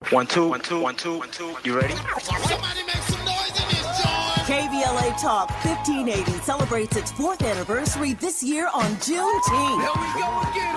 One, two, one, two, one, two, one, two. You ready? Somebody make some noise in this joint. KBLA Talk 1580 celebrates its 4th anniversary this year on Juneteenth. Here we go again.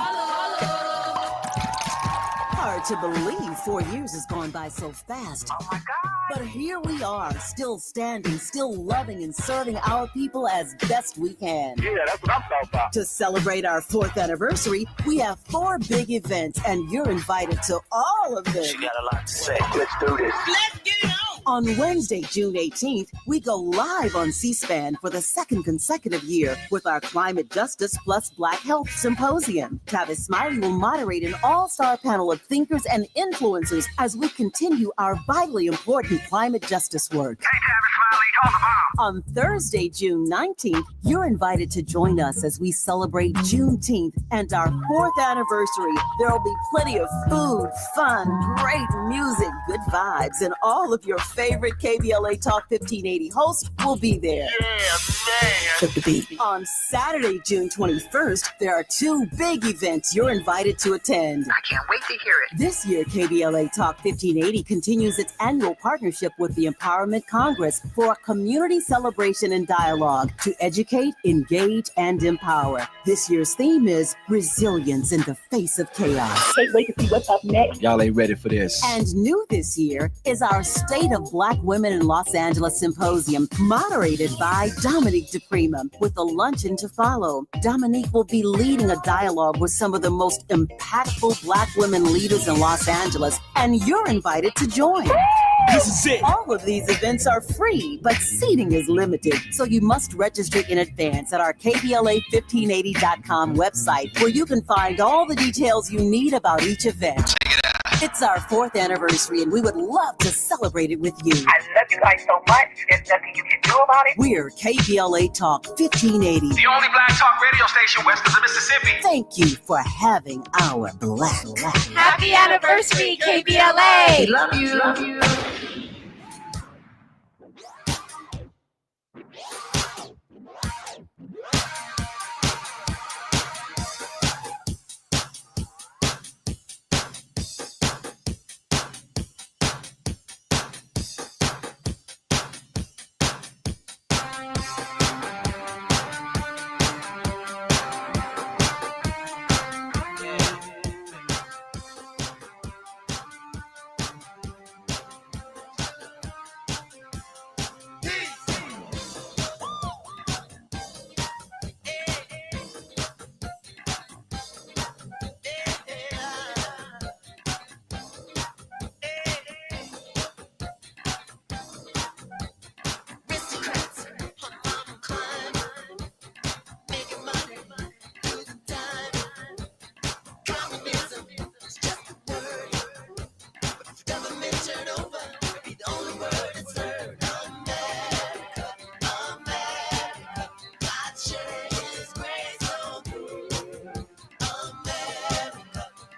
Hard to believe 4 years has gone by so fast. Oh my God. But here we are, still standing, still loving and serving our people as best we can. Yeah, that's what I'm talking about. To celebrate our 4th anniversary, we have 4 big events, and you're invited to all of them. She got a lot to say. Let's do this. Let's get it on. On Wednesday, June 18th, we go live on C-SPAN for the 2nd consecutive year with our Climate Justice Plus Black Health Symposium. Tavis Smiley will moderate an all-star panel of thinkers and influencers as we continue our vitally important climate justice work. Hey, Tavis Smiley, hold the bomb. On Thursday, June 19th, you're invited to join us as we celebrate Juneteenth and our 4th anniversary. There will be plenty of food, fun, great music, good vibes, and all of your favorite KBLA Talk 1580 hosts will be there. Yeah, man. Flip the beat. On Saturday, June 21st, there are 2 big events you're invited to attend. I can't wait to hear it. This year, KBLA Talk 1580 continues its annual partnership with the Empowerment Congress for a community celebration and dialogue to educate, engage, and empower. This year's theme is resilience in the face of chaos. Can't wait to see what's up next. Y'all ain't ready for this. And new this year is our State of Black Women in Los Angeles Symposium, moderated by Dominique DePrima, with a luncheon to follow. Dominique will be leading a dialogue with some of the most impactful Black women leaders in Los Angeles, and you're invited to join. This is it. All of these events are free, but seating is limited, so you must register in advance at our KBLA1580.com website, where you can find all the details you need about each event. It's our 4th anniversary, and we would love to celebrate it with you. I love you guys so much. There's nothing you can do about it. We're KBLA Talk 1580. The only black talk radio station west of the Mississippi. Thank you for having our black. Happy anniversary, KBLA! Love you. Love you.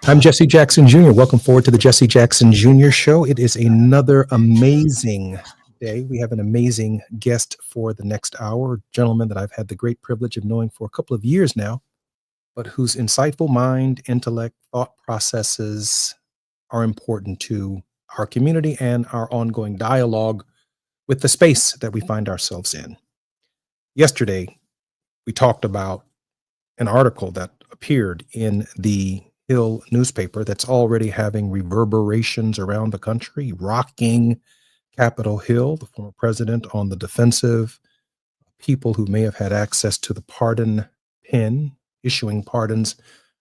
I'm Jesse Jackson Jr. Welcome forward to the Jesse Jackson Jr. Show. It is another amazing day. We have an amazing guest for the next hour, a gentleman that I've had the great privilege of knowing for a couple of years now, but whose insightful mind, intellect, thought processes are important to our community and our ongoing dialogue with the space that we find ourselves in. Yesterday, we talked about an article that appeared in the Hill newspaper that's already having reverberations around the country, rocking Capitol Hill, the former president on the defensive, people who may have had access to the pardon pen, issuing pardons,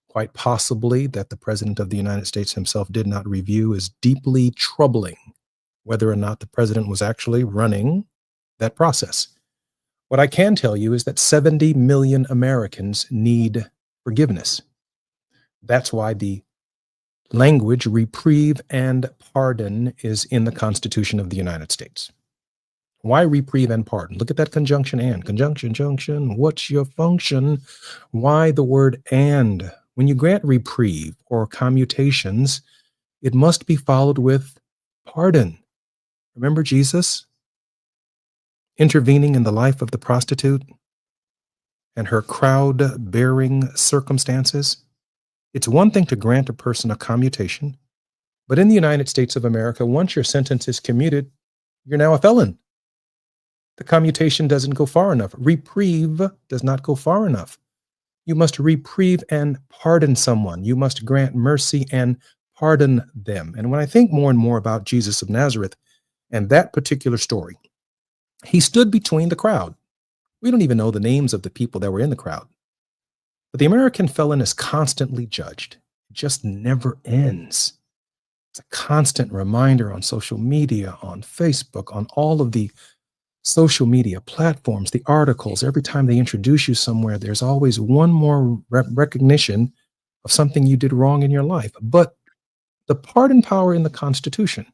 quite possibly that the president of the United States himself did not review, is deeply troubling whether or not the president was actually running that process. What I can tell you is that 70 million Americans need forgiveness. That's why the language reprieve and pardon is in the Constitution of the United States. Why reprieve and pardon? Look at that conjunction and. Conjunction, junction, what's your function? Why the word and? When you grant reprieve or commutations, it must be followed with pardon. Remember Jesus intervening in the life of the prostitute and her crowd-bearing circumstances? It's one thing to grant a person a commutation. But in the United States of America, once your sentence is commuted, you're now a felon. The commutation doesn't go far enough. Reprieve does not go far enough. You must reprieve and pardon someone. You must grant mercy and pardon them. And when I think more and more about Jesus of Nazareth and that particular story, he stood between the crowd. We don't even know the names of the people that were in the crowd. But the American felon is constantly judged. It just never ends. It's a constant reminder on social media, on Facebook, on all of the social media platforms, the articles. Every time they introduce you somewhere, there's always one more recognition of something you did wrong in your life. But the pardon power in the Constitution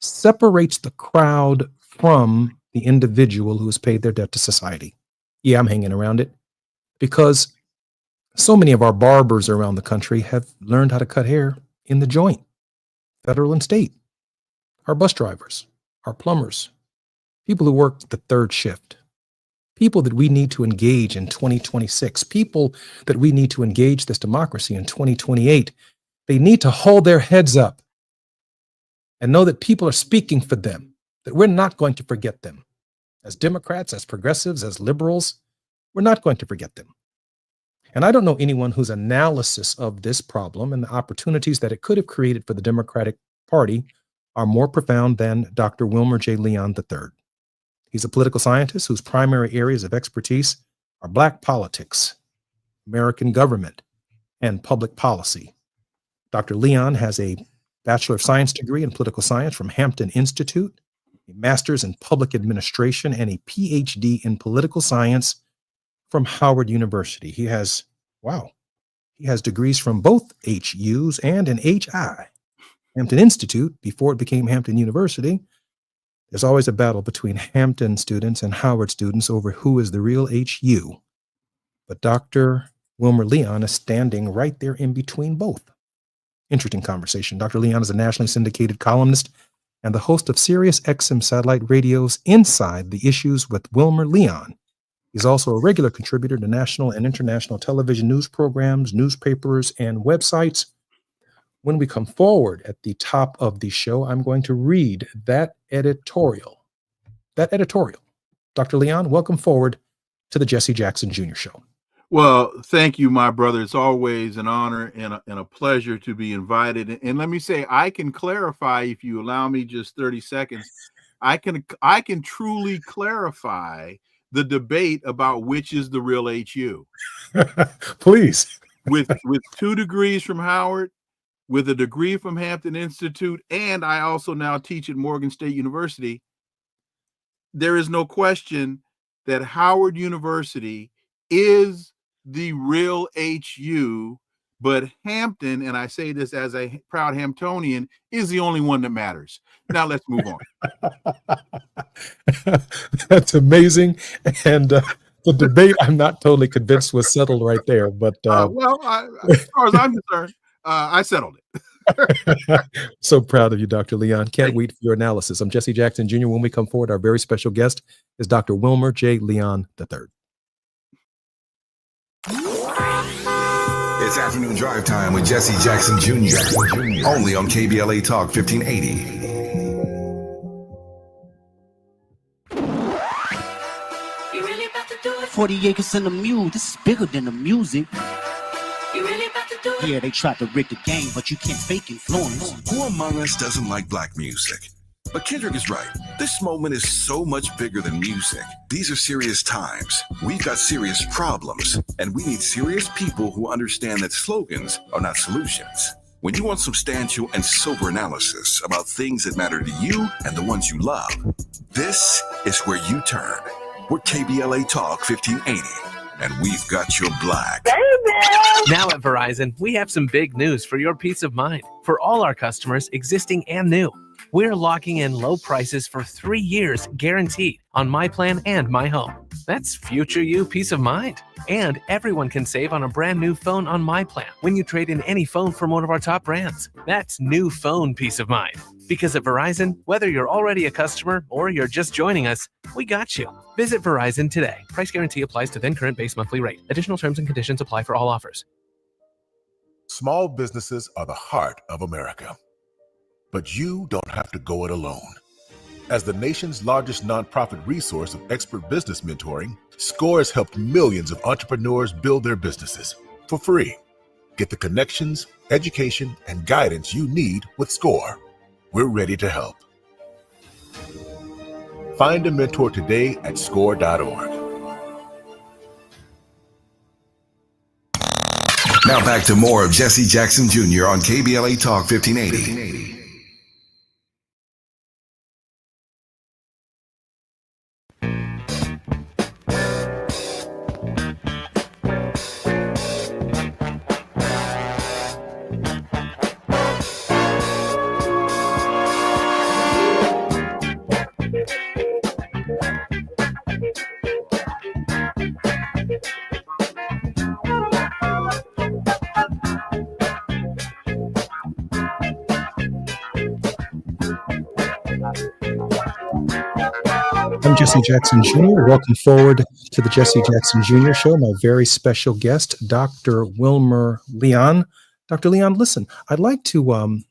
separates the crowd from the individual who has paid their debt to society. Yeah, I'm hanging around it because so many of our barbers around the country have learned how to cut hair in the joint, federal and state. Our bus drivers, our plumbers, people who work the third shift, people that we need to engage in 2026, people that we need to engage this democracy in 2028. They need to hold their heads up and know that people are speaking for them, that we're not going to forget them. As Democrats, as progressives, as liberals, we're not going to forget them. And I don't know anyone whose analysis of this problem and the opportunities that it could have created for the Democratic Party are more profound than Dr. Wilmer J. Leon III. He's a political scientist whose primary areas of expertise are Black politics, American government, and public policy. Dr. Leon has a Bachelor of Science degree in political science from Hampton Institute, a master's in public administration, and a PhD in political science from Howard University. He has degrees from both HUs and an HI. Hampton Institute, before it became Hampton University. There's always a battle between Hampton students and Howard students over who is the real HU. But Dr. Wilmer Leon is standing right there in between both. Interesting conversation. Dr. Leon is a nationally syndicated columnist and the host of Sirius XM satellite radio's Inside the Issues with Wilmer Leon. He's also a regular contributor to national and international television news programs, newspapers, and websites. When we come forward at the top of the show, I'm going to read that editorial. Dr. Leon, welcome forward to the Jesse Jackson Jr. Show. Well, thank you, my brother. It's always an honor and a pleasure to be invited. And let me say, I can clarify, if you allow me just 30 seconds, I can truly clarify the debate about which is the real HU. Please. With 2 degrees from Howard, with a degree from Hampton Institute, and I also now teach at Morgan State University, there is no question that Howard University is the real HU, but Hampton, and I say this as a proud Hamptonian, is the only one that matters. Now let's move on. That's amazing. And the debate, I'm not totally convinced, was settled right there. But as far as I'm concerned, I settled it. So proud of you, Dr. Leon. Can't wait for your analysis. I'm Jesse Jackson Jr. When we come forward, our very special guest is Dr. Wilmer J. Leon III. It's afternoon drive time with Jesse Jackson Jr. Only on KBLA Talk 1580. You really about to do it? 40 acres and a mule. This is bigger than the music. You really about to do it? Yeah, they tried to rig the game, but you can't fake influence. Who among us doesn't like black music? But Kendrick is right. This moment is so much bigger than music. These are serious times. We've got serious problems, and we need serious people who understand that slogans are not solutions. When you want substantial and sober analysis about things that matter to you and the ones you love, this is where you turn. We're KBLA Talk 1580, and we've got your black. Now at Verizon, we have some big news for your peace of mind. For all our customers, existing and new, we're locking in low prices for 3 years guaranteed on My Plan and My Home. That's future you peace of mind. And everyone can save on a brand new phone on My Plan when you trade in any phone from one of our top brands. That's new phone peace of mind. Because at Verizon, whether you're already a customer or you're just joining us, we got you. Visit Verizon today. Price guarantee applies to then current base monthly rate. Additional terms and conditions apply for all offers. Small businesses are the heart of America. But you don't have to go it alone. As the nation's largest nonprofit resource of expert business mentoring, SCORE has helped millions of entrepreneurs build their businesses for free. Get the connections, education, and guidance you need with SCORE. We're ready to help. Find a mentor today at score.org. Now back to more of Jesse Jackson Jr. on KBLA Talk 1580. I'm Jesse Jackson Jr. Welcome forward to the Jesse Jackson Jr. Show. My very special guest, Dr. Wilmer Leon. Dr. Leon, listen, I'd like to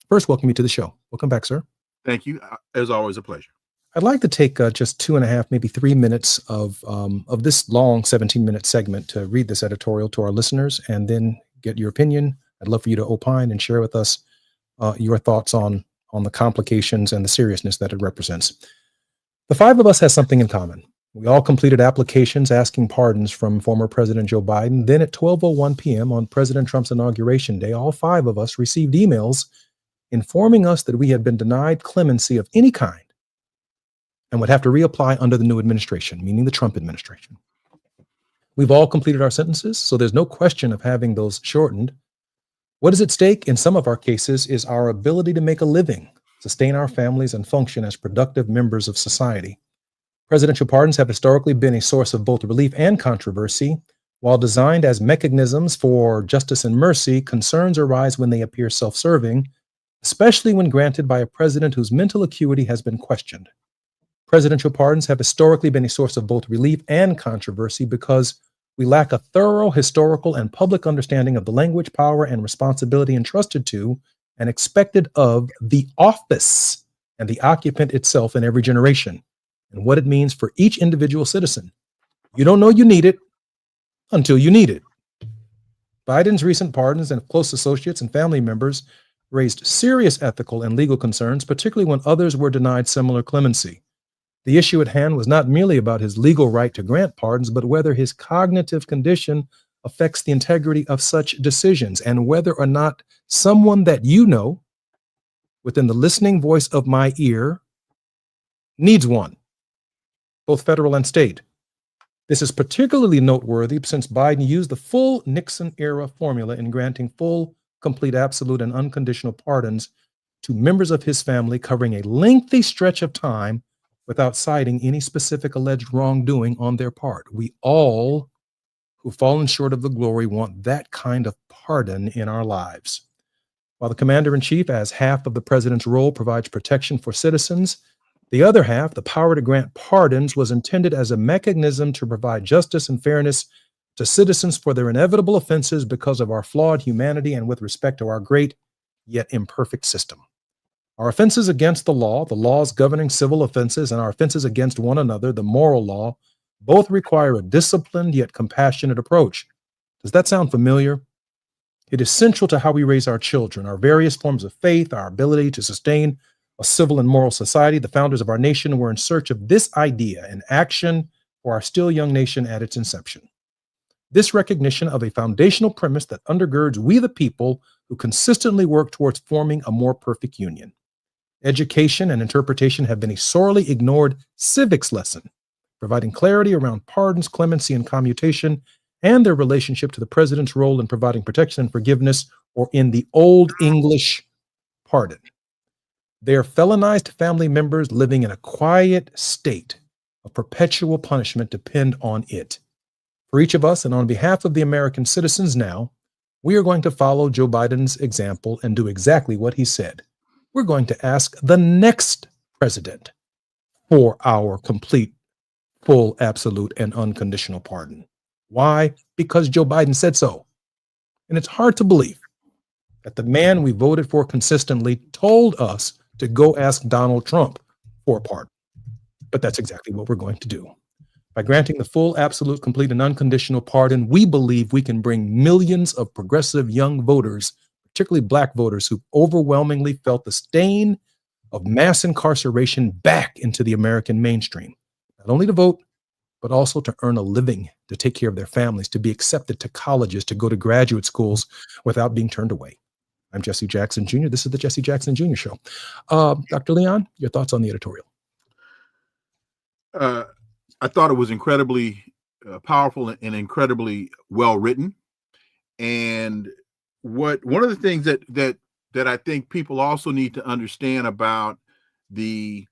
first welcome you to the show. Welcome back, sir. Thank you. As always, a pleasure. I'd like to take just 2.5, maybe 3 minutes of this long 17-minute segment to read this editorial to our listeners and then get your opinion. I'd love for you to opine and share with us your thoughts on the complications and the seriousness that it represents. The five of us has something in common. We all completed applications asking pardons from former President Joe Biden. Then at 12:01 p.m. on President Trump's inauguration day, all five of us received emails informing us that we had been denied clemency of any kind and would have to reapply under the new administration, meaning the Trump administration. We've all completed our sentences, so there's no question of having those shortened. What is at stake in some of our cases is our ability to make a living, sustain our families, and function as productive members of society. Presidential pardons have historically been a source of both relief and controversy. While designed as mechanisms for justice and mercy, concerns arise when they appear self-serving, especially when granted by a president whose mental acuity has been questioned. Presidential pardons have historically been a source of both relief and controversy because we lack a thorough historical and public understanding of the language, power, and responsibility entrusted to and expected of the office and the occupant itself in every generation, and what it means for each individual citizen. You don't know you need it until you need it. Biden's recent pardons and close associates and family members raised serious ethical and legal concerns, particularly when others were denied similar clemency. The issue at hand was not merely about his legal right to grant pardons, but whether his cognitive condition affects the integrity of such decisions and whether or not someone that you know within the listening voice of my ear needs one, both federal and state. This is particularly noteworthy since Biden used the full Nixon-era formula in granting full, complete, absolute, and unconditional pardons to members of his family covering a lengthy stretch of time without citing any specific alleged wrongdoing on their part. We all who've fallen short of the glory want that kind of pardon in our lives. While the commander-in-chief, as half of the president's role, provides protection for citizens, the other half, the power to grant pardons, was intended as a mechanism to provide justice and fairness to citizens for their inevitable offenses because of our flawed humanity and with respect to our great yet imperfect system. Our offenses against the laws governing civil offenses, and our offenses against one another, the moral law, both require a disciplined yet compassionate approach. Does that sound familiar? It is central to how we raise our children, our various forms of faith, our ability to sustain a civil and moral society. The founders of our nation were in search of this idea and action for our still young nation at its inception. This recognition of a foundational premise that undergirds we the people who consistently work towards forming a more perfect union. Education and interpretation have been a sorely ignored civics lesson, providing clarity around pardons, clemency, and commutation, and their relationship to the president's role in providing protection and forgiveness, or in the Old English, pardon. Their felonized family members living in a quiet state of perpetual punishment depend on it. For each of us, and on behalf of the American citizens now, we are going to follow Joe Biden's example and do exactly what he said. We're going to ask the next president for our complete, full, absolute, and unconditional pardon. Why? Because Joe Biden said so. And it's hard to believe that the man we voted for consistently told us to go ask Donald Trump for a pardon. But that's exactly what we're going to do. By granting the full, absolute, complete, and unconditional pardon, we believe we can bring millions of progressive young voters, particularly Black voters, who overwhelmingly felt the stain of mass incarceration back into the American mainstream, not only to vote, but also to earn a living, to take care of their families, to be accepted to colleges, to go to graduate schools without being turned away. I'm Jesse Jackson Jr. This is the Jesse Jackson Jr. Show. Dr. Leon, your thoughts on the editorial? I thought it was incredibly powerful and incredibly well written. And one of the things that I think people also need to understand about the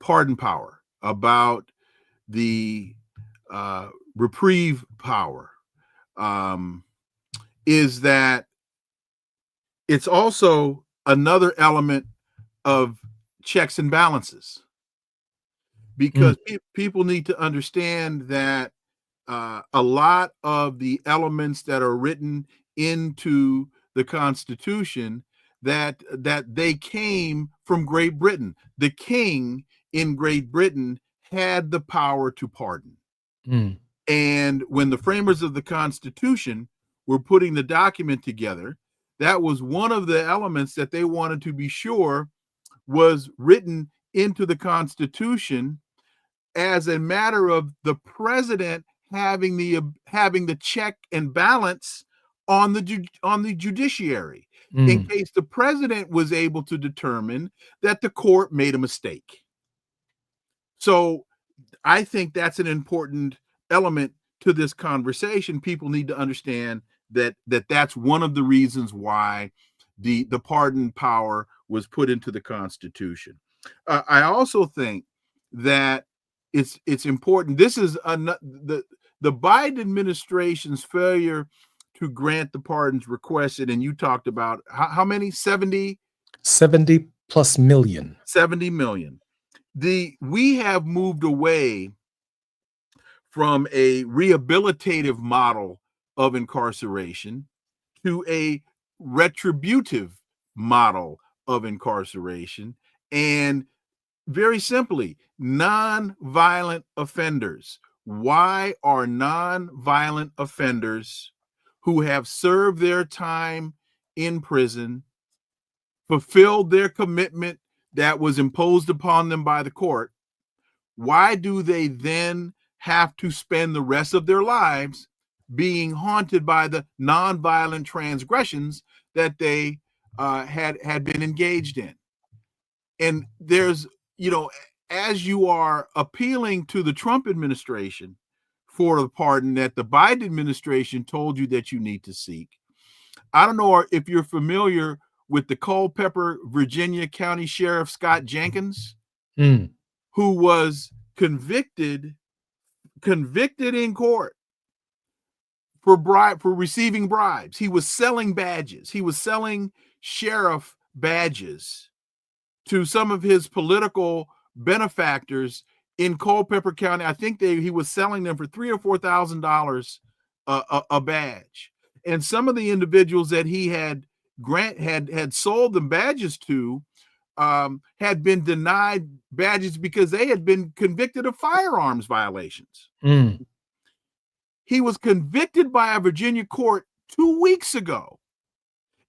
pardon power, about the reprieve power, is that it's also another element of checks and balances, because people need to understand that a lot of the elements that are written into the Constitution, that they came from Great Britain. The king in Great Britain had the power to pardon. And when the framers of the Constitution were putting the document together, that was one of the elements that they wanted to be sure was written into the Constitution as a matter of the president having the check and balance on the judiciary, in case the president was able to determine that the court made a mistake. So I think that's an important element to this conversation. People need to understand that's one of the reasons why the pardon power was put into the Constitution. I also think that it's important. This is the Biden administration's failure to grant the pardons requested, and you talked about how many? 70 plus million. 70 million. We have moved away from a rehabilitative model of incarceration to a retributive model of incarceration. And very simply, non-violent offenders. Why are non-violent offenders who have served their time in prison, fulfilled their commitment that was imposed upon them by the court, why do they then have to spend the rest of their lives being haunted by the nonviolent transgressions that they had been engaged in? And there's, as you are appealing to the Trump administration for the pardon that the Biden administration told you that you need to seek, I don't know if you're familiar with the Culpeper, Virginia County Sheriff Scott Jenkins, who was convicted in court for receiving bribes. He was selling badges. He was selling sheriff badges to some of his political benefactors in Culpeper County. I think he was selling them for $3,000 or $4,000 a badge. And some of the individuals that he had sold them badges to had been denied badges because they had been convicted of firearms violations. He was convicted by a Virginia court 2 weeks ago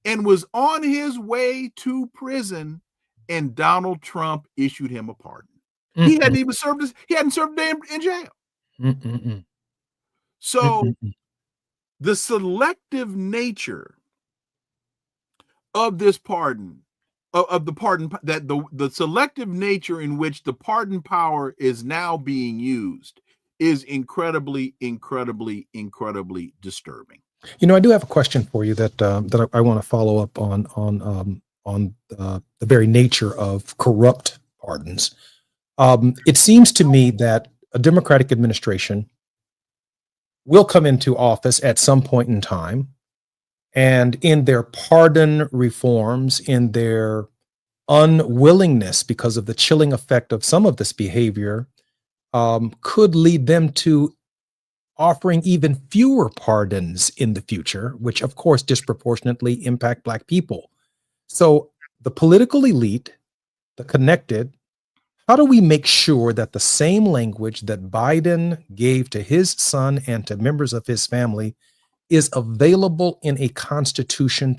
and was on his way to prison, and Donald Trump issued him a pardon. He hadn't even served he hadn't served a day in jail. So the selective nature of this pardon, of the pardon, that the selective nature in which the pardon power is now being used is incredibly, incredibly, incredibly disturbing. I do have a question for you that I want to follow up on the very nature of corrupt pardons. It seems to me that a Democratic administration will come into office at some point in time, and in their pardon reforms, in their unwillingness because of the chilling effect of some of this behavior, could lead them to offering even fewer pardons in the future, which of course disproportionately impact Black people. So the political elite, the connected, how do we make sure that the same language that Biden gave to his son and to members of his family is available in a constitution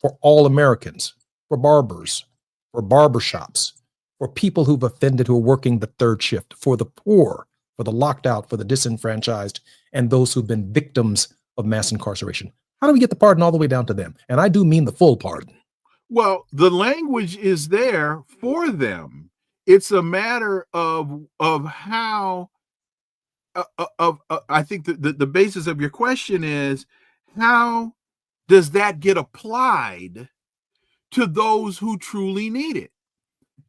for all Americans, for barbers, for barbershops, for people who've offended, who are working the third shift, for the poor, for the locked out, for the disenfranchised, and those who've been victims of mass incarceration? How do we get the pardon all the way down to them? And I do mean the full pardon. Well, the language is there for them. It's a matter of how. I think the basis of your question is, how does that get applied to those who truly need it?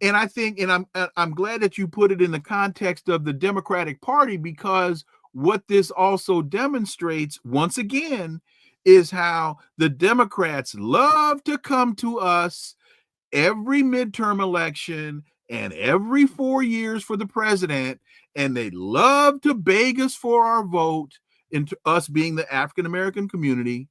And I think, and I'm glad that you put it in the context of the Democratic Party, because what this also demonstrates, once again, is how the Democrats love to come to us every midterm election and every 4 years for the president, and they love to beg us for our vote, into us being the African American community,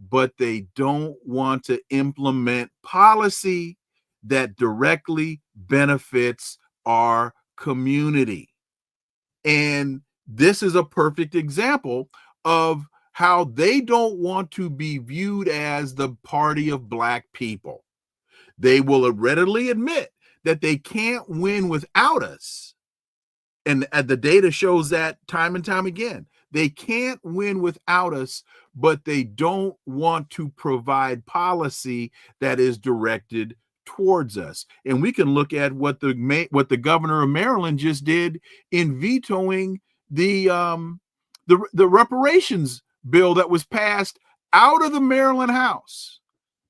but they don't want to implement policy that directly benefits our community. And this is a perfect example of how they don't want to be viewed as the party of Black people. They will readily admit that they can't win without us. And the data shows that time and time again. They can't win without us, but they don't want to provide policy that is directed towards us. And we can look at what the governor of Maryland just did in vetoing the reparations bill that was passed out of the Maryland House,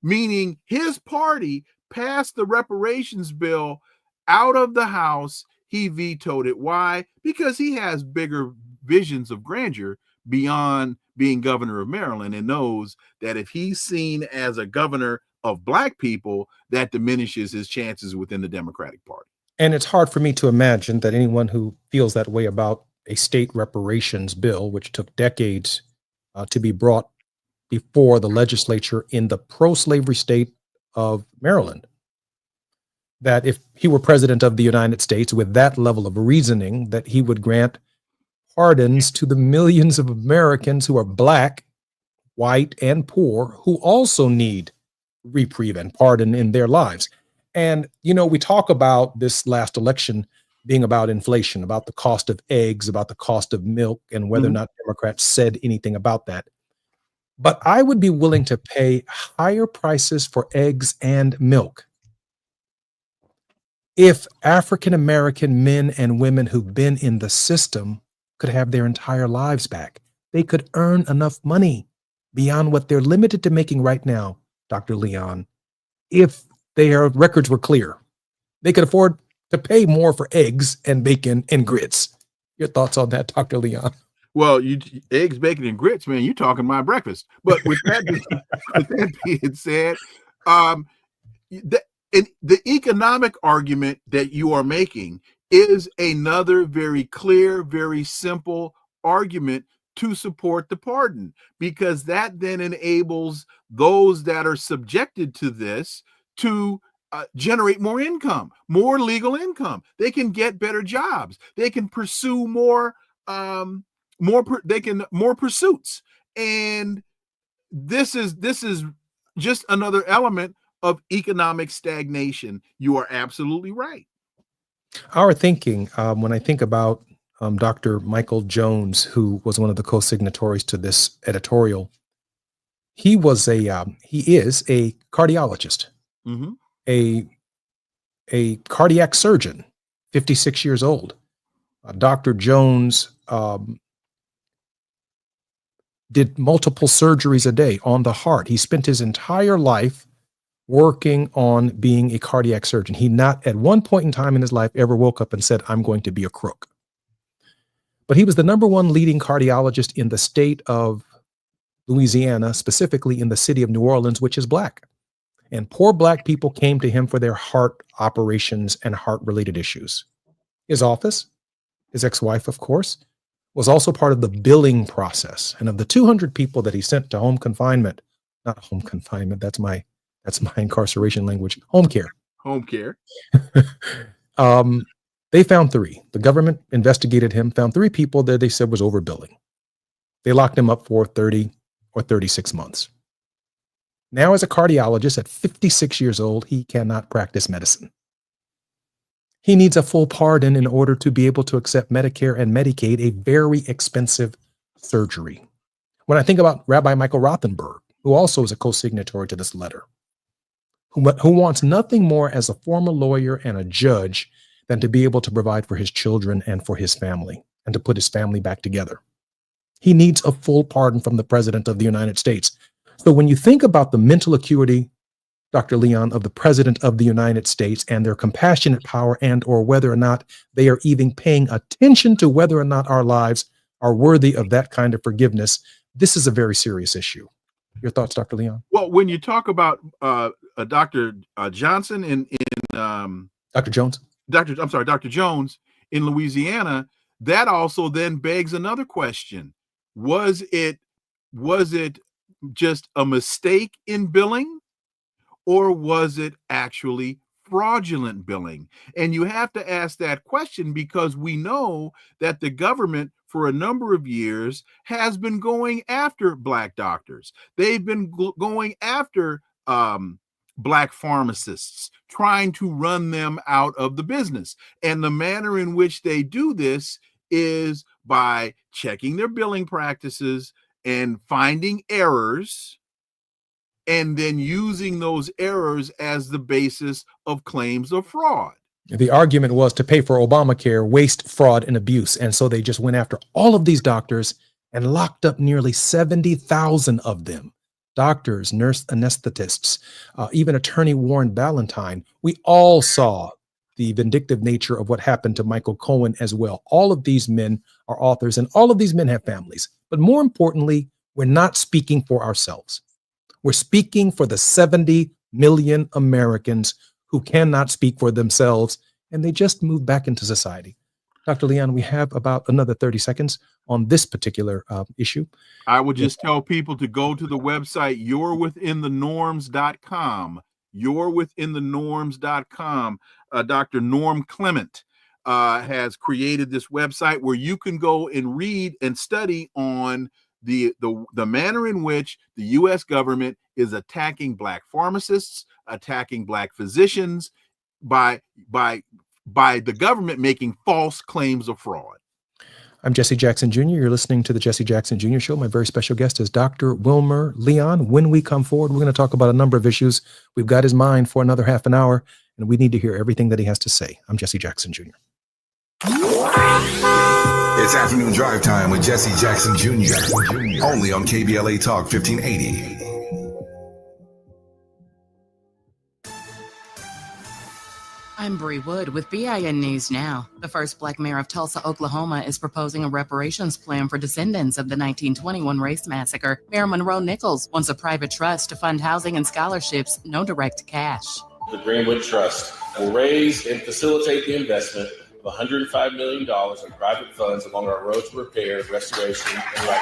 meaning his party passed the reparations bill out of the House. He vetoed it. Why? Because he has bigger visions of grandeur beyond being governor of Maryland, and knows that if he's seen as a governor of Black people, that diminishes his chances within the Democratic Party. And it's hard for me to imagine that anyone who feels that way about a state reparations bill, which took decades to be brought before the legislature in the pro-slavery state of Maryland, that if he were president of the United States with that level of reasoning, that he would grant pardons to the millions of Americans who are Black, white, and poor, who also need reprieve and pardon in their lives. And, you know, we talk about this last election being about inflation, about the cost of eggs, about the cost of milk, and whether or not Democrats said anything about that. But I would be willing to pay higher prices for eggs and milk if African-American men and women who've been in the system could have their entire lives back. They could earn enough money beyond what they're limited to making right now, Dr. Leon, if their records were clear. They could afford to pay more for eggs and bacon and grits. Your thoughts on that, Dr. Leon? Well, eggs, bacon, and grits, man, you talking my breakfast. But with that being said, the economic argument that you are making is another very clear, very simple argument to support the pardon, because that then enables those that are subjected to this to generate more income, more legal income. They can get better jobs. They can pursue more pursuits. And this is just another element of economic stagnation. You are absolutely right. Our thinking, when I think about Dr. Michael Jones, who was one of the co-signatories to this editorial, he is a cardiologist, a cardiac surgeon, 56 years old. Dr. Jones did multiple surgeries a day on the heart. He spent his entire life working on being a cardiac surgeon. He not at one point in time in his life ever woke up and said, I'm going to be a crook. But he was the #1 leading cardiologist in the state of Louisiana, specifically in the city of New Orleans, which is Black. And poor Black people came to him for their heart operations and heart-related issues. His office, his ex-wife, of course, was also part of the billing process. And of the 200 people that he sent to home confinement, not home confinement, that's my incarceration language, home care. Home care. They found 3. The government investigated him, found 3 people that they said was overbilling. They locked him up for 30 or 36 months. Now, as a cardiologist at 56 years old, he cannot practice medicine. He needs a full pardon in order to be able to accept Medicare and Medicaid, a very expensive surgery. When I think about Rabbi Michael Rothenberg, who also is a co-signatory to this letter, who wants nothing more as a former lawyer and a judge than to be able to provide for his children and for his family and to put his family back together. He needs a full pardon from the President of the United States. So when you think about the mental acuity, Dr. Leon, of the President of the United States and their compassionate power and or whether or not they are even paying attention to whether or not our lives are worthy of that kind of forgiveness, this is a very serious issue. Your thoughts, Dr. Leon? Well, when you talk about Dr. Johnson in Dr. Jones? Dr. Jones in Louisiana, that also then begs another question. Was it just a mistake in billing, or was it actually fraudulent billing? And you have to ask that question because we know that the government for a number of years has been going after Black doctors. They've been going after Black pharmacists, trying to run them out of the business. And the manner in which they do this is by checking their billing practices and finding errors, and then using those errors as the basis of claims of fraud. The argument was to pay for Obamacare, waste, fraud, and abuse. And so they just went after all of these doctors and locked up nearly 70,000 of them. Doctors, nurse anesthetists, even attorney Warren Ballantyne. We all saw the vindictive nature of what happened to Michael Cohen as well. All of these men are authors and all of these men have families. But more importantly, we're not speaking for ourselves. We're speaking for the 70 million Americans who cannot speak for themselves, and they just moved back into society. Dr. Leon, we have about another 30 seconds on this particular issue. I would just tell people to go to the website you'rewithinthenorms.com. You'rewithinthenorms.com. Dr. Norm Clement has created this website where you can go and read and study on the manner in which the U.S. government is attacking Black pharmacists, attacking Black physicians by the government making false claims of fraud. I'm Jesse Jackson Jr. You're listening to the Jesse Jackson Jr. Show. My very special guest is Dr. Wilmer Leon. When we come forward, we're going to talk about a number of issues. We've got his mind for another half an hour, and we need to hear everything that he has to say. I'm Jesse Jackson Jr. It's afternoon drive time with Jesse Jackson Jr. Only on KBLA Talk 1580. I'm Bree Wood with BIN News Now. The first Black mayor of Tulsa, Oklahoma is proposing a reparations plan for descendants of the 1921 race massacre. Mayor Monroe Nichols wants a private trust to fund housing and scholarships, no direct cash. The Greenwood Trust will raise and facilitate the investment of $105 million in private funds along our road to repair, restoration, and life.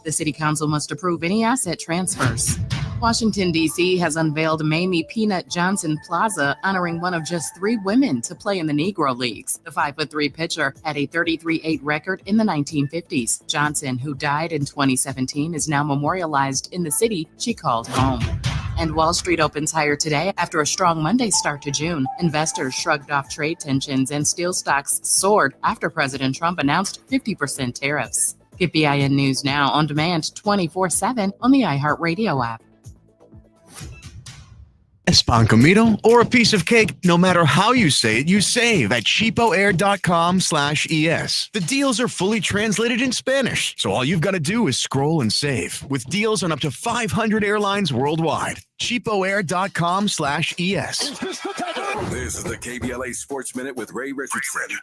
The city council must approve any asset transfers. Washington, D.C. has unveiled Mamie Peanut Johnson Plaza, honoring one of just 3 women to play in the Negro Leagues. The 5'3" pitcher had a 33-8 record in the 1950s. Johnson, who died in 2017, is now memorialized in the city she called home. And Wall Street opens higher today after a strong Monday start to June. Investors shrugged off trade tensions and steel stocks soared after President Trump announced 50% tariffs. Get BIN News Now on demand 24/7 on the iHeartRadio app. A pan comido or a piece of cake, no matter how you say it, you save at cheapoair.com/ES. The deals are fully translated in Spanish, so all you've got to do is scroll and save with deals on up to 500 airlines worldwide. cheapoair.com/ES. This is the KBLA Sports Minute with Ray Richardson.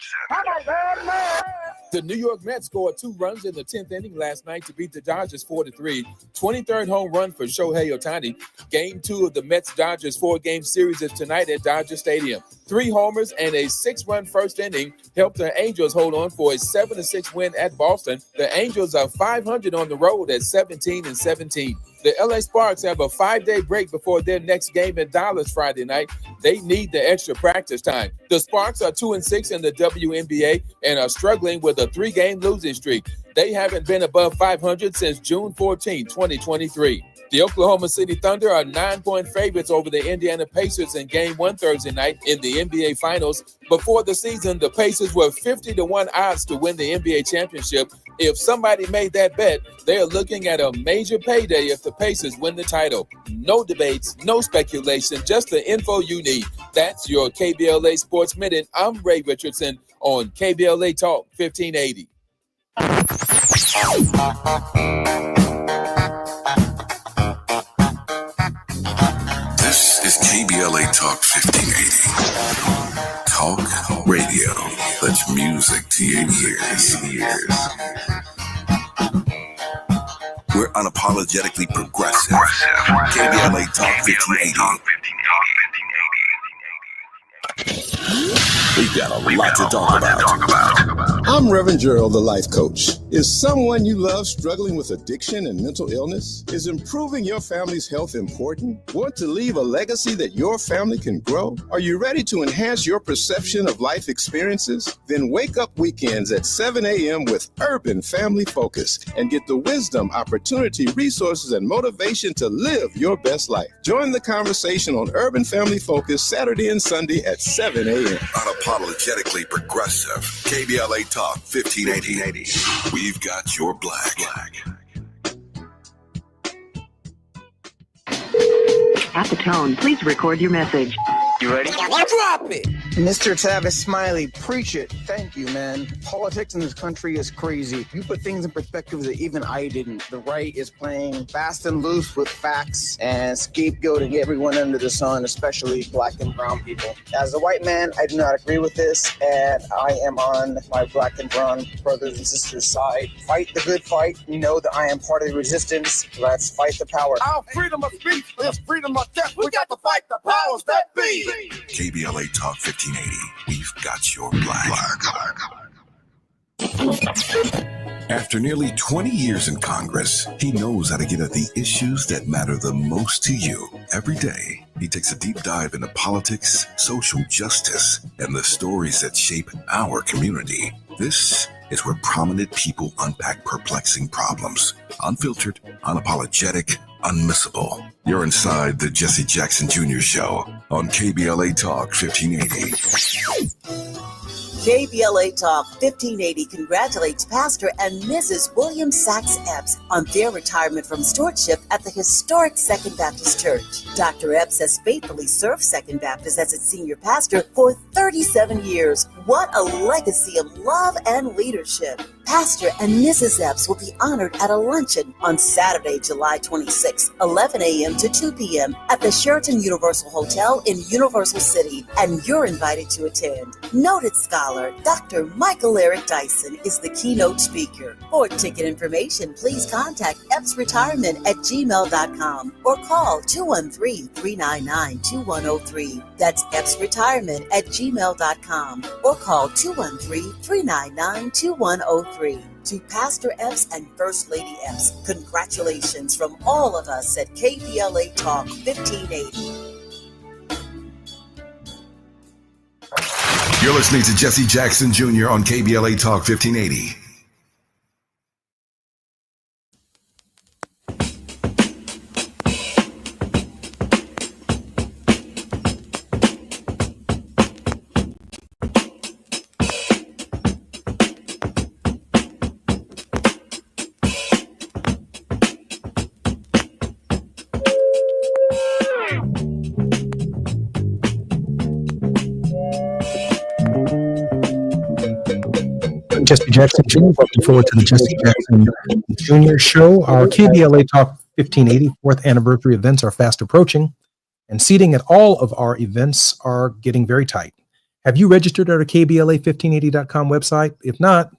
The New York Mets scored 2 runs in the 10th inning last night to beat the Dodgers 4-3. 23rd home run for Shohei Ohtani. Game 2 of the Mets-Dodgers 4-game series is tonight at Dodger Stadium. 3 homers and a 6-run first inning helped the Angels hold on for a 7-6 win at Boston. The Angels are 500 on the road at 17-17. The LA Sparks have a 5-day break before their next game in Dallas Friday night. They need the extra practice time. The Sparks are 2-6 in the WNBA and are struggling with a 3-game losing streak. They haven't been above 500 since June 14, 2023. The Oklahoma City Thunder are 9-point favorites over the Indiana Pacers in Game 1 Thursday night in the NBA Finals. Before the season, the Pacers were 50-1 odds to win the NBA championship. If somebody made that bet, they are looking at a major payday if the Pacers win the title. No debates, no speculation, just the info you need. That's your KBLA Sports Minute. I'm Ray Richardson on KBLA Talk 1580. This is KBLA Talk 1580. Talk radio. That's music to your ears. We're unapologetically progressive. KBLA Talk 1580. We've got a lot to talk about. I'm Reverend Gerald, the life coach. Is someone you love struggling with addiction and mental illness? Is improving your family's health important? Want to leave a legacy that your family can grow? Are you ready to enhance your perception of life experiences? Then wake up weekends at 7 a.m. with Urban Family Focus and get the wisdom, opportunity, resources, and motivation to live your best life. Join the conversation on Urban Family Focus Saturday and Sunday at 7 a.m. Unapologetically progressive. KBLA Talk 1580. We've got your black. At the tone, please record your message. You ready? Drop it! Mr. Tavis Smiley, preach it. Thank you, man. Politics in this country is crazy. You put things in perspective that even I didn't. The right is playing fast and loose with facts and scapegoating everyone under the sun, especially black and brown people. As a white man, I do not agree with this, and I am on my black and brown brothers and sisters' side. Fight the good fight. You know that I am part of the resistance. Let's fight the power. Our freedom of speech is freedom of death. We got to fight the powers that be. KBLA Talk 1580. We've got your black. After nearly 20 years in Congress, he knows how to get at the issues that matter the most to you. Every day, he takes a deep dive into politics, social justice, and the stories that shape our community. This is where prominent people unpack perplexing problems. Unfiltered, unapologetic, unmissable. You're inside the Jesse Jackson Jr. Show on KBLA Talk 1580. KBLA Talk 1580 congratulates Pastor and Mrs. William Sachs Epps on their retirement from stewardship at the historic Second Baptist Church. Dr. Epps has faithfully served Second Baptist as its senior pastor for 37 years. What a legacy of love and leadership. Pastor and Mrs. Epps will be honored at a luncheon on Saturday, July 26, 11 a.m. to 2 p.m. at the Sheraton Universal Hotel in Universal City, and you're invited to attend. Noted scholar Dr. Michael Eric Dyson is the keynote speaker. For ticket information, please contact epsretirement@gmail.com or call 213-399-2103. That's epsretirement@gmail.com or call 213-399-2103. To Pastor Epps and First Lady Epps, congratulations from all of us at KBLA Talk 1580. You're listening to Jesse Jackson Jr. on KBLA Talk 1580. Jesse Jackson Jr. Welcome forward to the Jesse Jackson Jr. Show. Our KBLA Talk 1580 4th anniversary events are fast approaching, and seating at all of our events are getting very tight. Have you registered at our KBLA1580.com website? If not,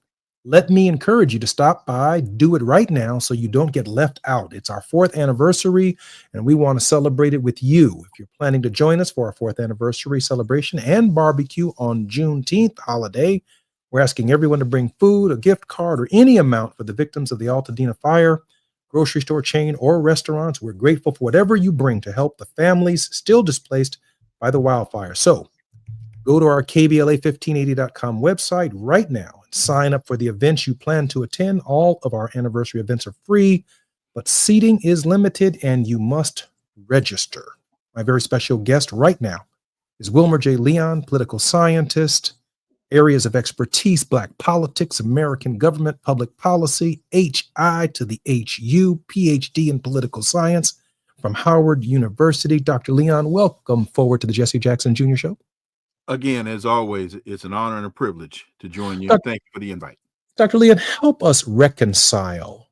let me encourage you to stop by, do it right now so you don't get left out. It's our 4th anniversary, and we want to celebrate it with you. If you're planning to join us for our 4th anniversary celebration and barbecue on Juneteenth holiday, we're asking everyone to bring food, a gift card, or any amount for the victims of the Altadena fire, grocery store chain, or restaurants. We're grateful for whatever you bring to help the families still displaced by the wildfire. So go to our KBLA1580.com website right now and sign up for the events you plan to attend. All of our anniversary events are free, but seating is limited and you must register. My very special guest right now is Wilmer J. Leon, political scientist, areas of expertise, Black politics, American government, public policy, HI to the HU, PhD in political science from Howard University. Dr. Leon, welcome forward to the Jesse Jackson Jr. Show. Again, as always, it's an honor and a privilege to join you. Thank you for the invite. Dr. Leon, help us reconcile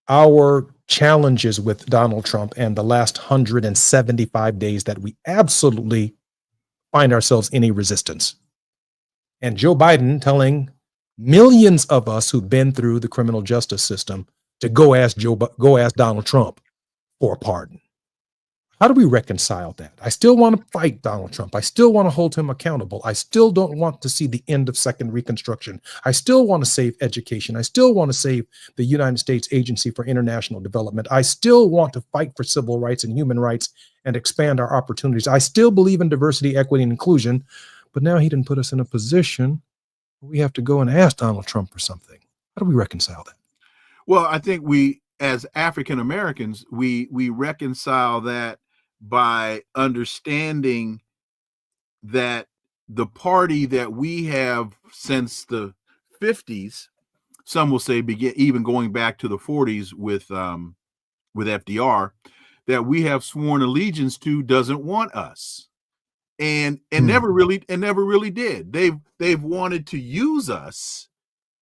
our challenges with Donald Trump and the last 175 days that we absolutely find ourselves in a resistance. And Joe Biden telling millions of us who've been through the criminal justice system to go ask Donald Trump for a pardon. How do we reconcile that? I still want to fight Donald Trump. I still want to hold him accountable. I still don't want to see the end of Second Reconstruction. I still want to save education. I still want to save the United States Agency for International Development. I still want to fight for civil rights and human rights and expand our opportunities. I still believe in diversity, equity, and inclusion, but now he didn't put us in a position where we have to go and ask Donald Trump for something. How do we reconcile that? Well, I think we, as African Americans, we reconcile that by understanding that the party that we have since the 50s, some will say even going back to the 40s with FDR, that we have sworn allegiance to doesn't want us, and never really did. They've wanted to use us,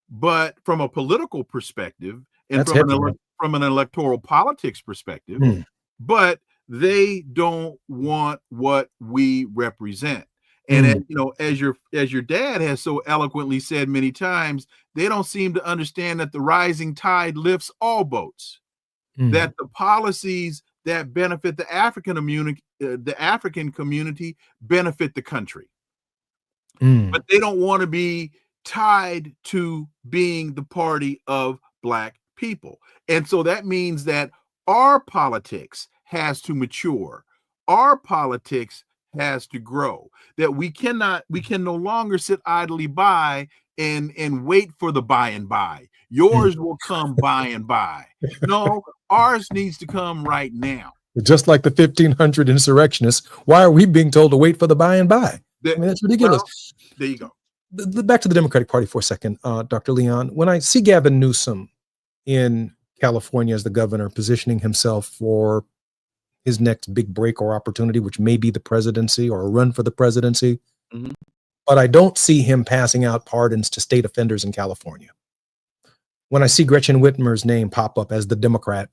but from a political perspective and from an electoral politics perspective, but they don't want what we represent. And as your dad has so eloquently said many times, they don't seem to understand that the rising tide lifts all boats. That the policies that benefit the African community benefit the country. But they don't want to be tied to being the party of Black people. And so that means that our politics has to mature. Our politics has to grow. That we can no longer sit idly by and wait for the by and by. Yours will come by and by. No, ours needs to come right now. Just like the 1500 insurrectionists, why are we being told to wait for the by and by? I mean, that's ridiculous. Well, there you go. Back to the Democratic Party for a second, Dr. Leon. When I see Gavin Newsom in California as the governor positioning himself for his next big break or opportunity, which may be the presidency or a run for the presidency, but I don't see him passing out pardons to state offenders in California. When I see Gretchen Whitmer's name pop up as the Democrat,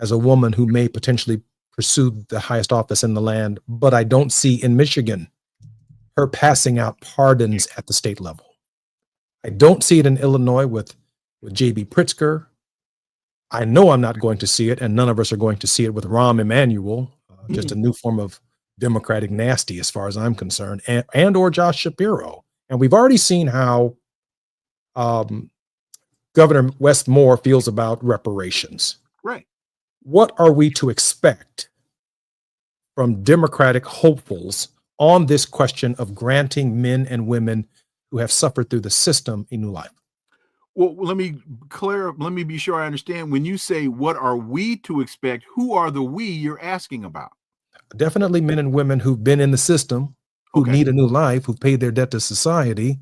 as a woman who may potentially pursue the highest office in the land, but I don't see in Michigan her passing out pardons at the state level. I don't see it in Illinois with J.B. Pritzker. I know I'm not going to see it, and none of us are going to see it with Rahm Emanuel, just a new form of Democratic nasty as far as I'm concerned, and or Josh Shapiro. And we've already seen how Governor Wes Moore feels about reparations. Right. What are we to expect from Democratic hopefuls on this question of granting men and women who have suffered through the system a new life? Well, let me be sure I understand. When you say what are we to expect, who are the we you're asking about? Definitely men and women who've been in the system, who need a new life, who've paid their debt to society.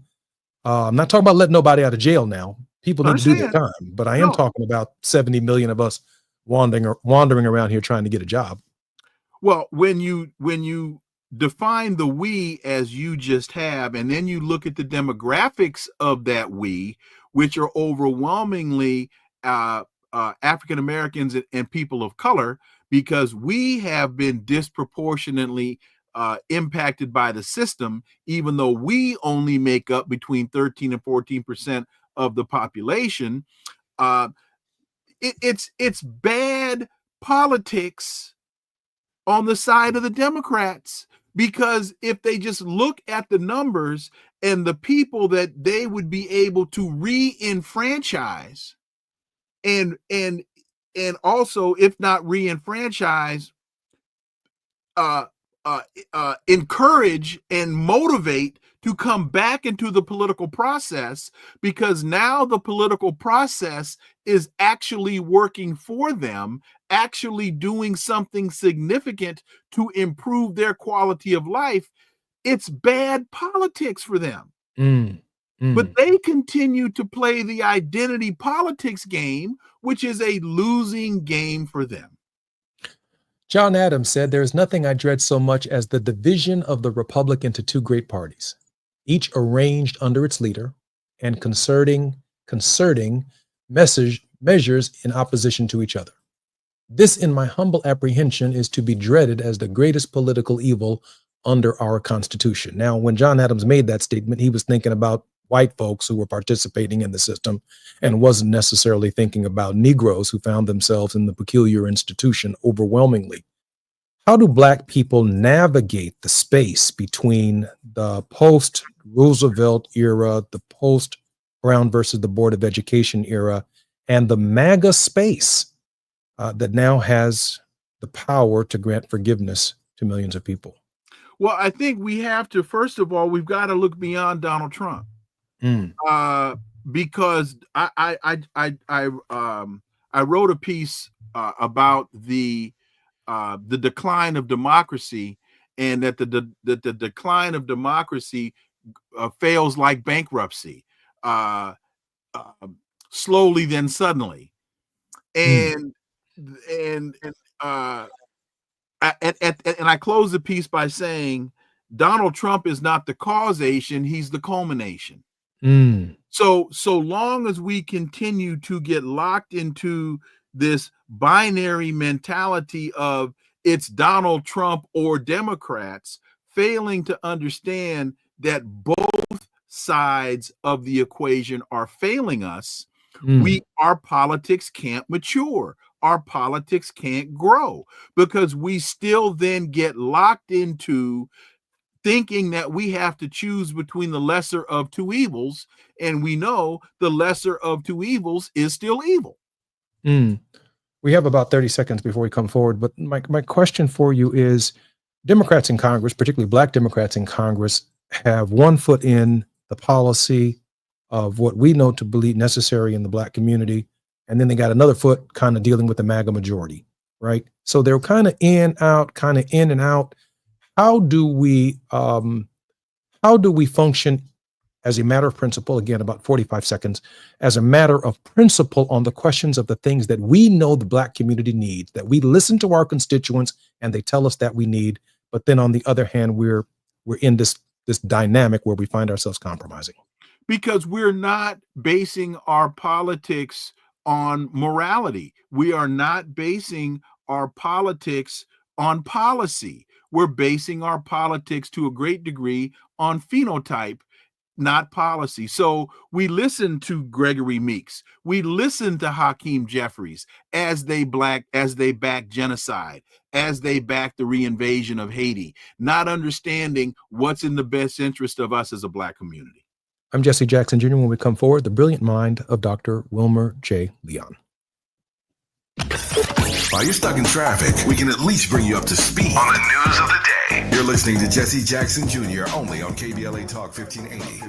I'm not talking about letting nobody out of jail now. People need to do their time, but I am talking about 70 million of us wandering around here trying to get a job. Well, when you define the we as you just have, and then you look at the demographics of that we, which are overwhelmingly African Americans and people of color, because we have been disproportionately impacted by the system, even though we only make up between 13 and 14% of the population. It's bad politics on the side of the Democrats, because if they just look at the numbers and the people that they would be able to re-enfranchise, and also, if not re-enfranchise, encourage and motivate to come back into the political process, because now the political process is actually working for them, actually doing something significant to improve their quality of life. It's bad politics for them. But they continue to play the identity politics game, which is a losing game for them. John Adams said, "There is nothing I dread so much as the division of the Republic into two great parties, each arranged under its leader and concerting measures in opposition to each other. This, in my humble apprehension, is to be dreaded as the greatest political evil under our Constitution." Now, when John Adams made that statement, he was thinking about white folks who were participating in the system and wasn't necessarily thinking about Negroes who found themselves in the peculiar institution overwhelmingly. How do Black people navigate the space between the post-Roosevelt era, the post-Brown versus the Board of Education era, and the MAGA space that now has the power to grant forgiveness to millions of people? Well, I think we have to, first of all, we've got to look beyond Donald Trump. Because I wrote a piece about the decline of democracy, and that the decline of democracy fails like bankruptcy, slowly then suddenly, and I close the piece by saying Donald Trump is not the causation; he's the culmination. So long as we continue to get locked into this binary mentality of it's Donald Trump or Democrats, failing to understand that both sides of the equation are failing us, our politics can't mature. Our politics can't grow, because we still then get locked into thinking that we have to choose between the lesser of two evils, and we know the lesser of two evils is still evil. We have about 30 seconds before we come forward, but my question for you is, Democrats in Congress, particularly Black Democrats in Congress, have one foot in the policy of what we know to believe necessary in the Black community, and then they got another foot kind of dealing with the MAGA majority, right? So they're kind of in and out. How do we function as a matter of principle? Again, about 45 seconds, as a matter of principle on the questions of the things that we know the Black community needs, that we listen to our constituents and they tell us that we need. But then on the other hand, we're in this dynamic where we find ourselves compromising. Because we're not basing our politics on morality. We are not basing our politics on policy. We're basing our politics to a great degree on phenotype, not policy. So we listen to Gregory Meeks. We listen to Hakeem Jeffries as they back genocide, as they back the reinvasion of Haiti, not understanding what's in the best interest of us as a Black community. I'm Jesse Jackson Jr. When we come forward, the brilliant mind of Dr. Wilmer J. Leon. While you're stuck in traffic, we can at least bring you up to speed on the news of the day. You're listening to Jesse Jackson Jr. only on KBLA Talk 1580.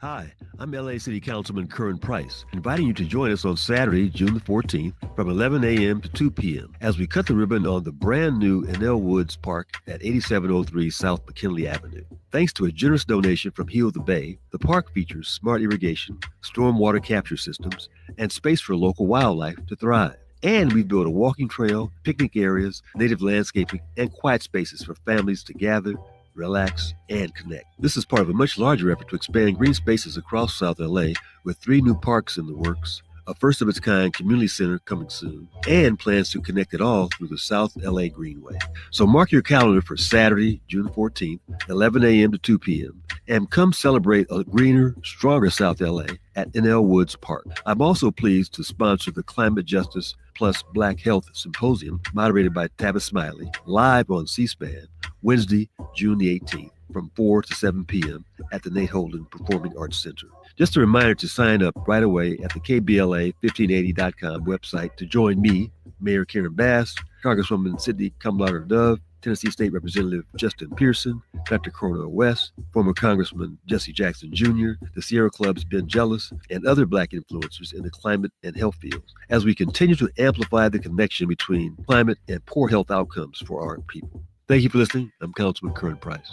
Hi, I'm LA City Councilman Curran Price, inviting you to join us on Saturday, June the 14th from 11 a.m. to 2 p.m. as we cut the ribbon on the brand new Enel Woods Park at 8703 South McKinley Avenue. Thanks to a generous donation from Heal the Bay, the park features smart irrigation, stormwater capture systems, and space for local wildlife to thrive. And we've built a walking trail, picnic areas, native landscaping, and quiet spaces for families to gather, relax, and connect. This is part of a much larger effort to expand green spaces across South LA with 3 new parks in the works, a first-of-its-kind community center coming soon, and plans to connect it all through the South LA Greenway. So mark your calendar for Saturday, June 14th, 11 a.m. to 2 p.m., and come celebrate a greener, stronger South LA at NL Woods Park. I'm also pleased to sponsor the Climate Justice Plus Black Health Symposium, moderated by Tavis Smiley, live on C-SPAN, Wednesday, June the 18th, from 4 to 7 p.m. at the Nate Holden Performing Arts Center. Just a reminder to sign up right away at the KBLA1580.com website to join me, Mayor Karen Bass, Congresswoman Sidney Kamlader Dove, Tennessee State Representative Justin Pearson, Dr. Cornel West, former Congressman Jesse Jackson Jr., the Sierra Club's Ben Jealous, and other Black influencers in the climate and health fields, as we continue to amplify the connection between climate and poor health outcomes for our people. Thank you for listening. I'm Councilman Curran Price.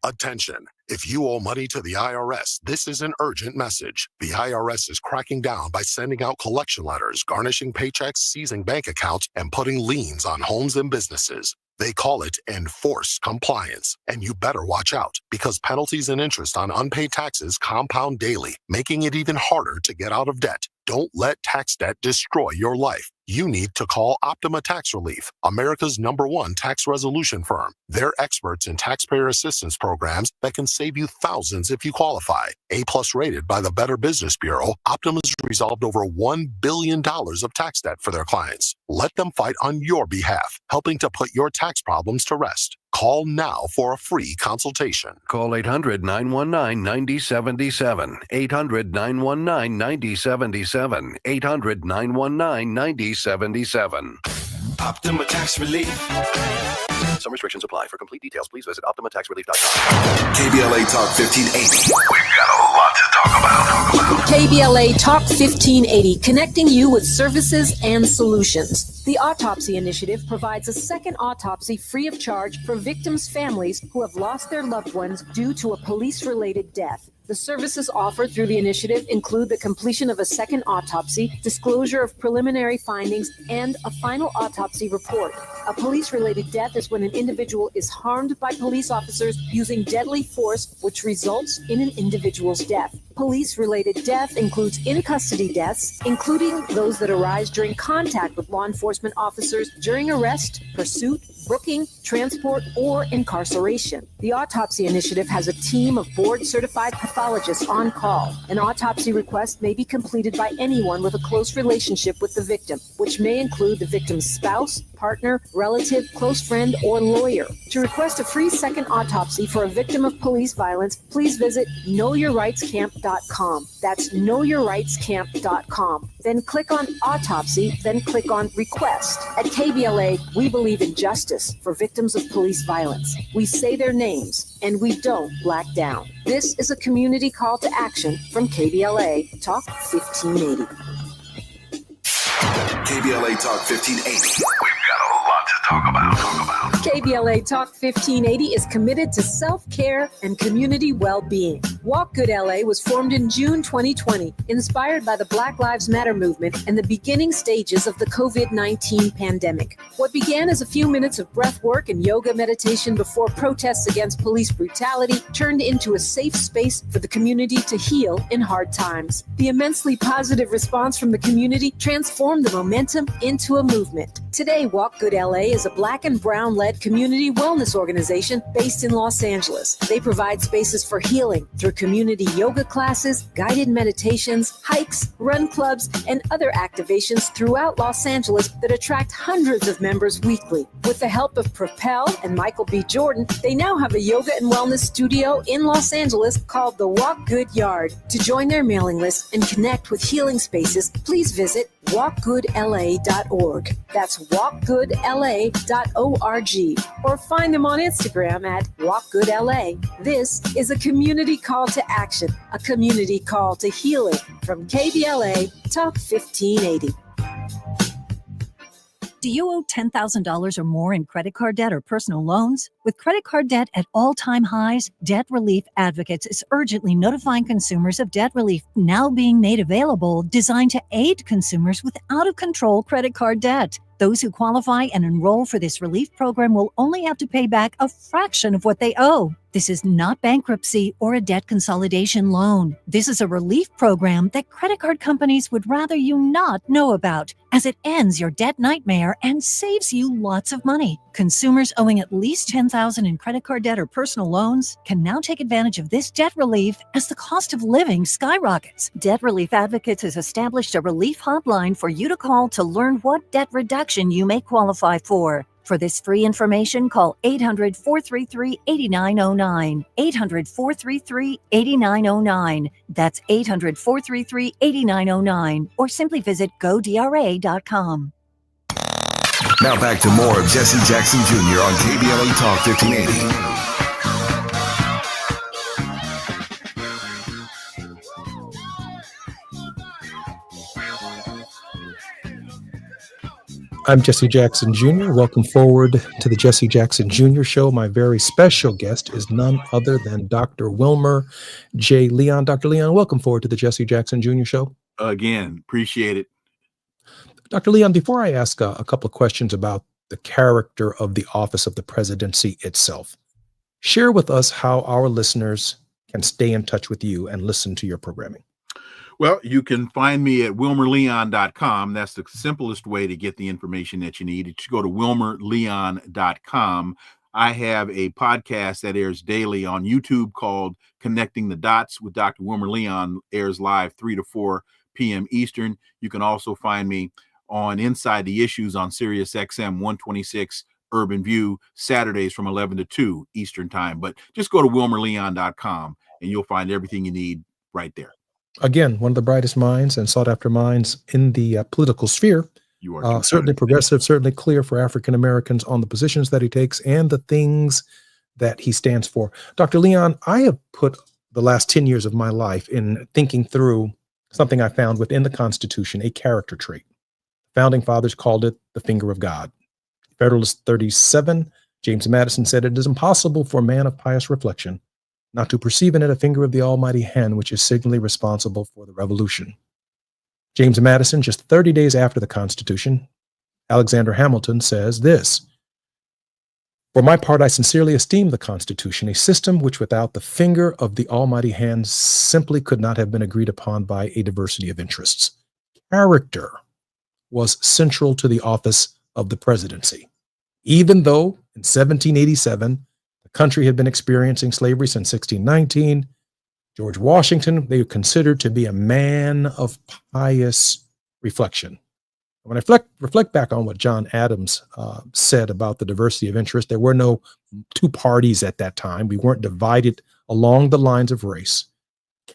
Attention. If you owe money to the IRS, this is an urgent message. The IRS is cracking down by sending out collection letters, garnishing paychecks, seizing bank accounts, and putting liens on homes and businesses. They call it enforced compliance. And you better watch out, because penalties and interest on unpaid taxes compound daily, making it even harder to get out of debt. Don't let tax debt destroy your life. You need to call Optima Tax Relief, America's #1 tax resolution firm. They're experts in taxpayer assistance programs that can save you thousands if you qualify. A+ rated by the Better Business Bureau, Optima's resolved over $1 billion of tax debt for their clients. Let them fight on your behalf, helping to put your tax problems to rest. Call now for a free consultation. Call 800-919-9077. 800-919-9077. 800-919-9077. Optima Tax Relief. Some restrictions apply. For complete details, please visit OptimaTaxRelief.com. KBLA Talk 1580. We've got a lot to talk about. KBLA Talk 1580, connecting you with services and solutions. The Autopsy Initiative provides a second autopsy free of charge for victims' families who have lost their loved ones due to a police-related death. The services offered through the initiative include the completion of a second autopsy, disclosure of preliminary findings, and a final autopsy report. A police-related death is when an individual is harmed by police officers using deadly force, which results in an individual's death. Police-related death includes in-custody deaths, including those that arise during contact with law enforcement officers during arrest, pursuit, booking, transport, or incarceration. The Autopsy Initiative has a team of board-certified pathologists on call. An autopsy request may be completed by anyone with a close relationship with the victim, which may include the victim's spouse, partner, relative, close friend, or lawyer. To request a free second autopsy for a victim of police violence, please visit knowyourrightscamp.com. That's knowyourrightscamp.com. Then click on Autopsy, then click on Request. At KBLA, we believe in justice for victims of police violence. We say their names, and we don't black down. This is a community call to action from KBLA Talk 1580. KBLA Talk 1580. We've got a lot to talk about. KBLA Talk 1580 is committed to self-care and community well-being. Walk Good LA was formed in June 2020, inspired by the Black Lives Matter movement and the beginning stages of the COVID-19 pandemic. What began as a few minutes of breath work and yoga meditation before protests against police brutality turned into a safe space for the community to heal in hard times. The immensely positive response from the community transformed the momentum into a movement. Today, Walk Good LA is a Black and Brown-led community wellness organization based in Los Angeles. They provide spaces for healing through community yoga classes, guided meditations, hikes, run clubs, and other activations throughout Los Angeles that attract hundreds of members weekly. With the help of Propel and Michael B. Jordan, they now have a yoga and wellness studio in Los Angeles called the Walk Good Yard. To join their mailing list and connect with healing spaces, please visit walkgoodla.org. That's walkgoodla.org. Or find them on Instagram at walkgoodla. This is a community call to action, a community call to healing from KBLA Talk 1580. Do you owe $10,000 or more in credit card debt or personal loans? With credit card debt at all-time highs, Debt Relief Advocates is urgently notifying consumers of debt relief now being made available, designed to aid consumers with out-of-control credit card debt. Those who qualify and enroll for this relief program will only have to pay back a fraction of what they owe. This is not bankruptcy or a debt consolidation loan. This is a relief program that credit card companies would rather you not know about, as it ends your debt nightmare and saves you lots of money. Consumers owing at least $10,000 in credit card debt or personal loans can now take advantage of this debt relief as the cost of living skyrockets. Debt Relief Advocates has established a relief hotline for you to call to learn what debt reduction you may qualify for. For this free information, call 800-433-8909. 800-433-8909. That's 800-433-8909. Or simply visit godra.com. Now back to more of Jesse Jackson Jr. on KBLA Talk 1580. I'm Jesse Jackson Jr. Welcome forward to the Jesse Jackson Jr. Show. My very special guest is none other than Dr. Wilmer J. Leon. Dr. Leon, welcome forward to the Jesse Jackson Jr. Show. Again, appreciate it. Dr. Leon, before I ask a couple of questions about the character of the office of the presidency itself, share with us how our listeners can stay in touch with you and listen to your programming. Well, you can find me at wilmerleon.com. That's the simplest way to get the information that you need. You go to wilmerleon.com. I have a podcast that airs daily on YouTube called Connecting the Dots with Dr. Wilmer Leon. Airs live 3 to 4 p.m. Eastern. You can also find me on Inside the Issues on Sirius XM 126 Urban View, Saturdays from 11 to 2 Eastern Time. But just go to wilmerleon.com and you'll find everything you need right there. Again, one of the brightest minds and sought after minds in the political sphere. You are certainly progressive, certainly clear for African Americans on the positions that he takes and the things that he stands for. Dr. Leon, I have put the last 10 years of my life in thinking through something I found within the Constitution, a character trait. Founding fathers called it the finger of God. Federalist 37, James Madison said, "It is impossible for a man of pious reflection not to perceive in it a finger of the almighty hand, which is signally responsible for the revolution." James Madison, just 30 days after the Constitution, Alexander Hamilton says this: "For my part, I sincerely esteem the Constitution, a system which without the finger of the almighty hand simply could not have been agreed upon by a diversity of interests." Character was central to the office of the presidency. Even though in 1787, country had been experiencing slavery since 1619. George Washington, they were considered to be a man of pious reflection. When I reflect back on what John Adams said about the diversity of interest, there were no two parties at that time. We weren't divided along the lines of race.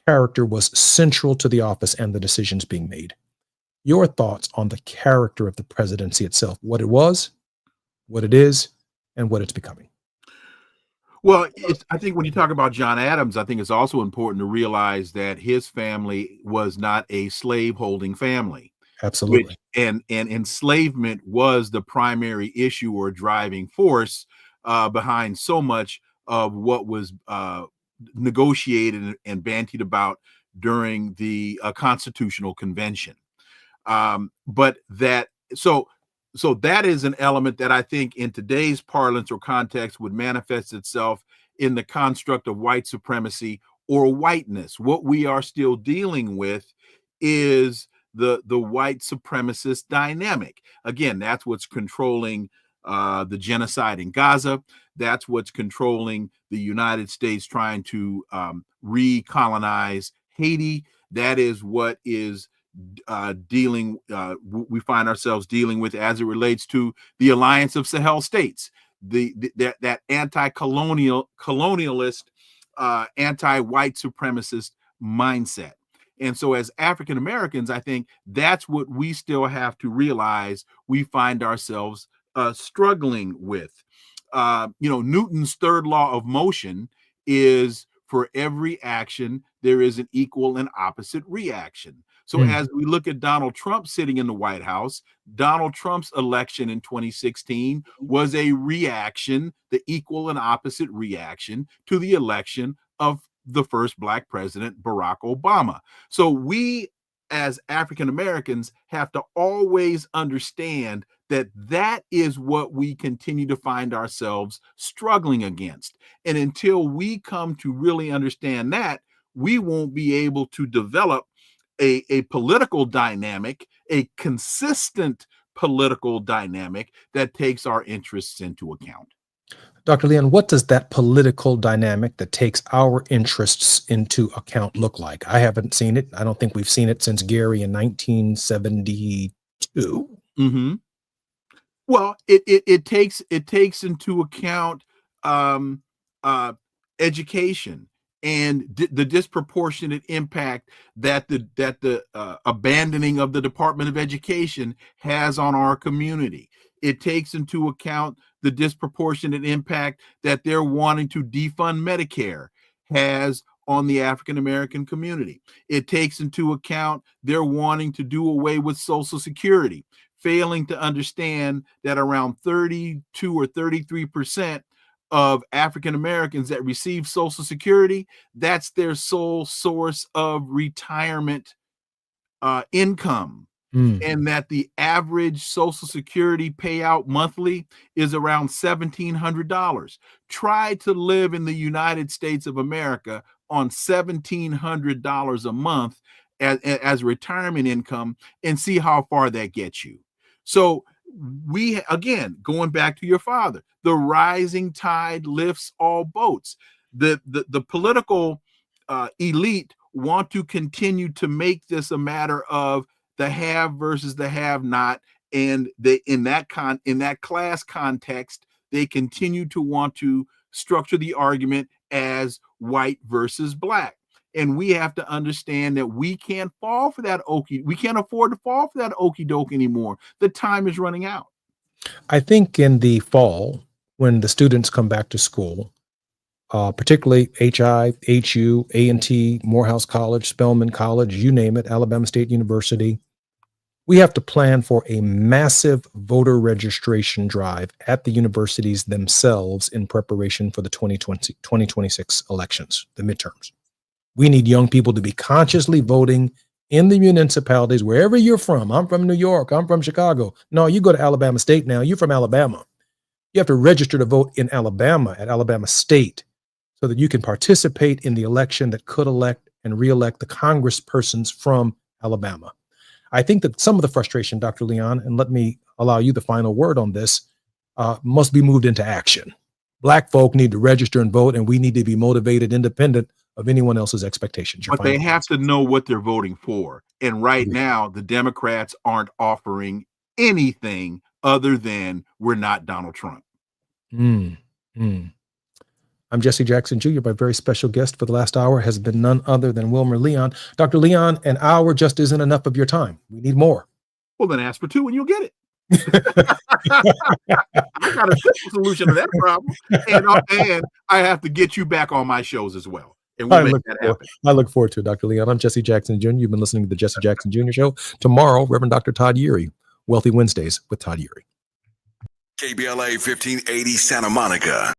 Character was central to the office and the decisions being made. Your thoughts on the character of the presidency itself, what it was, what it is, and what it's becoming. Well, I think when you talk about John Adams, I think it's also important to realize that his family was not a slave-holding family. Absolutely. And enslavement was the primary issue or driving force behind so much of what was negotiated and bandied about during the Constitutional Convention. So that is an element that I think in today's parlance or context would manifest itself in the construct of white supremacy or whiteness. What we are still dealing with is the white supremacist dynamic. Again, that's what's controlling the genocide in Gaza. That's what's controlling the United States trying to recolonize Haiti. That is what is we find ourselves dealing with as it relates to the Alliance of Sahel States, that anti-colonialist, anti-white supremacist mindset. And so as African Americans, I think that's what we still have to realize we find ourselves struggling with. Newton's third law of motion is for every action, there is an equal and opposite reaction. So as we look at Donald Trump sitting in the White House, Donald Trump's election in 2016 was a reaction, the equal and opposite reaction to the election of the first Black president, Barack Obama. So we as African Americans have to always understand that is what we continue to find ourselves struggling against. And until we come to really understand that, we won't be able to develop a political dynamic, a consistent political dynamic that takes our interests into account. Dr. Leon, what does that political dynamic that takes our interests into account look like? I haven't seen it. I don't think we've seen it since Gary in 1972. Mm-hmm. Well, it takes into account education and the disproportionate impact that the abandoning of the Department of Education has on our community. It takes into account the disproportionate impact that they're wanting to defund Medicare has on the African American community. It takes into account they're wanting to do away with Social Security, failing to understand that around 32 or 33% of African Americans that receive Social Security, that's their sole source of retirement income. And that the average Social Security payout monthly is around $1,700. Try to live in the United States of America on $1,700 a month as retirement income and see how far that gets you. So we, again, going back to your father, the rising tide lifts all boats. The political elite want to continue to make this a matter of the have versus the have not, and they in that class context, they continue to want to structure the argument as white versus black. And we have to understand that we can't fall for that we can't afford to fall for that okey doke anymore. The time is running out. I think in the fall, when the students come back to school, particularly HI, HU, A&T, Morehouse College, Spelman College, you name it, Alabama State University, we have to plan for a massive voter registration drive at the universities themselves in preparation for the 2026 elections, the midterms. We need young people to be consciously voting in the municipalities, wherever you're from. I'm from New York. I'm from Chicago. No, you go to Alabama State now. You're from Alabama. You have to register to vote in Alabama at Alabama State so that you can participate in the election that could elect and reelect the congresspersons from Alabama. I think that some of the frustration, Dr. Leon, and let me allow you the final word on this, must be moved into action. Black folk need to register and vote, and we need to be motivated independent of anyone else's expectations. But they have to know what they're voting for. And right now, the Democrats aren't offering anything other than we're not Donald Trump. I'm Jesse Jackson Jr. My very special guest for the last hour has been none other than Wilmer Leon. Dr. Leon, an hour just isn't enough of your time. We need more. Well, then ask for two and you'll get it. I got a simple solution to that problem. And I have to get you back on my shows as well. And we'll make that happen. I look forward to it, Dr. Leon. I'm Jesse Jackson Jr. You've been listening to the Jesse Jackson Jr. Show. Tomorrow, Reverend Dr. Todd Yeary, Wealthy Wednesdays with Todd Yeary. KBLA 1580 Santa Monica.